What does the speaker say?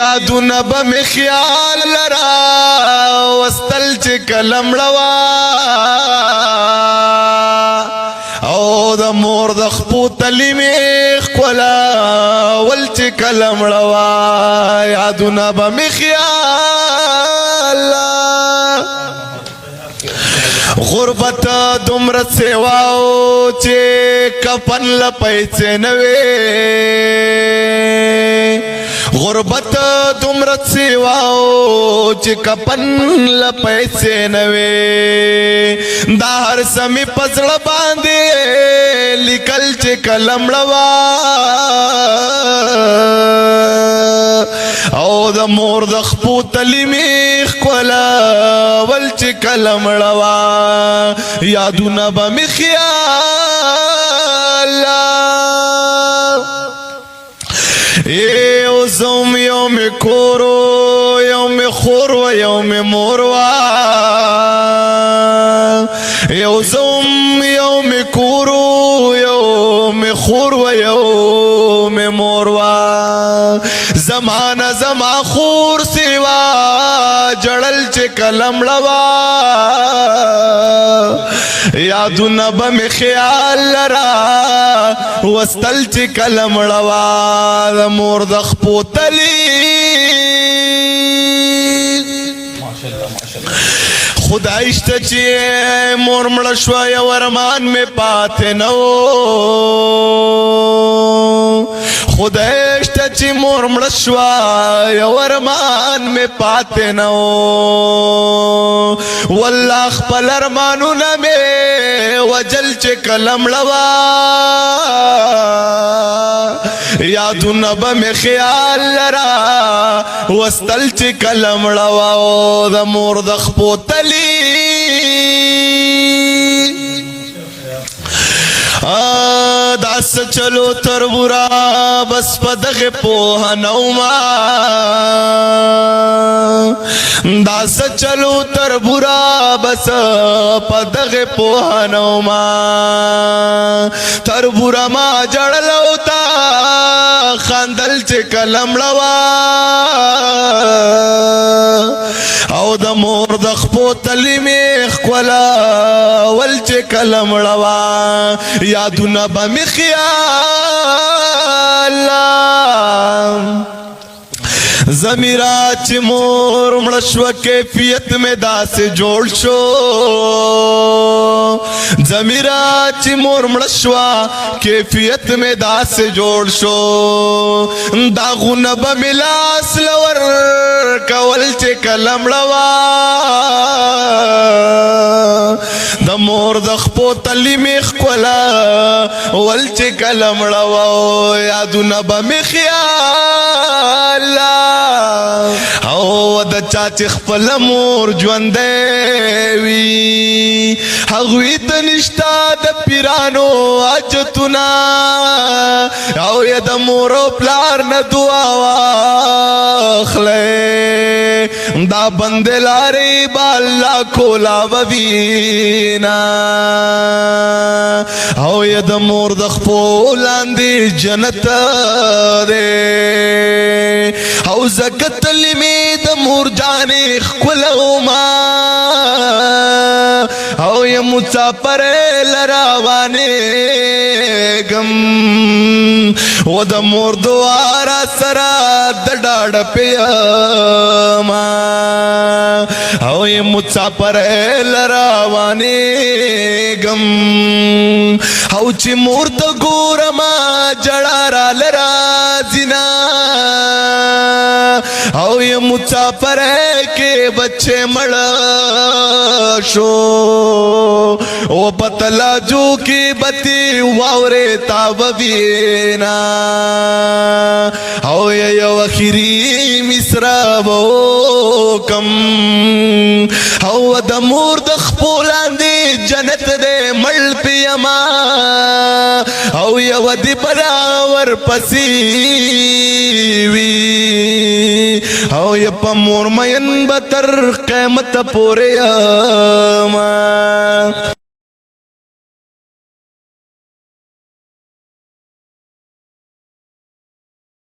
یادونه به مې خیال لرا وستل چې کله مړه او د مور د خپو تلي مې ښکلول چې کله مړه یادونه به مې خیال غربت دومره سیواو چې کفن له پیسې نه وې غربت دومره سیواو چې کفن له پیسې نه وې دا هر څه مې په زړه باندې لیکل چې کله مړه او د مور د خپو تلي مې ښکلول چې کله مړه یادونه به مې خیال یو زوم یو مې کور یو مې خور و یو مې مور یو زوم یو مې کور یو مې خور و یو مې مور زمانه زما خور سیوا جړل چې کله مړه یادونه به مې خیال لرا وستل چې کله مړه د مور د خپو تلي خدای شته چې مور مړه شوه یو ارمان مې پاتې نه و خدای شته چې مور مړه شوه یو ارمان مې پاتې نه و والله خپل ارمانونه مې وجل چې کله مړه یادونه به مې خیال لرا وستل چې کله مړه او د مور د خپو تلي داس چلو تربورا بس په دغه پوهه نوما داس چلو تربورا بس په دغه پوهه نوما تربورا ما جړلو تا خندل چې کله مړه او د مور د خپو تلي مې ښکلول چې کله مړه یادونه به مې خیال زمیرا چې مور مړه شوه کیفیت مې داسې جوړ شو زمیرا چې مور مړه شوه کیفیت مې داسې جوړ شو داغونه به مې لاس لور کول چې کله مړه د مور د خپو تلي مې ښکلول چې کله مړه یادونه به مې خیال او د چا چې خپل مور ژوندی وي هغوی ته نشته د پیرانو حاجتونه او یې د مور او پلار نه دعا واخلی دا بندې لارې به الله کولاووینه او یې د مور د خپو لاندې جنت دی او زکه تلي مې د مور جانې ښکلوما او یې مسافرې لراوانېږم و د مور دعا را سره د ډاډه پیما او یې مسافرې لراوانېږم او چې مور ته ګورما جړا راله راځي نه او یې مسافرې کې بچې مړه شو او په تلاجو کې بتي واورې تاووینا او یو اخري مصرا وکم او د مور د خپو لاندې جنت دې مړ پیما او یو دی براور پسی وی او یې په مور مین به تر قیامت پورې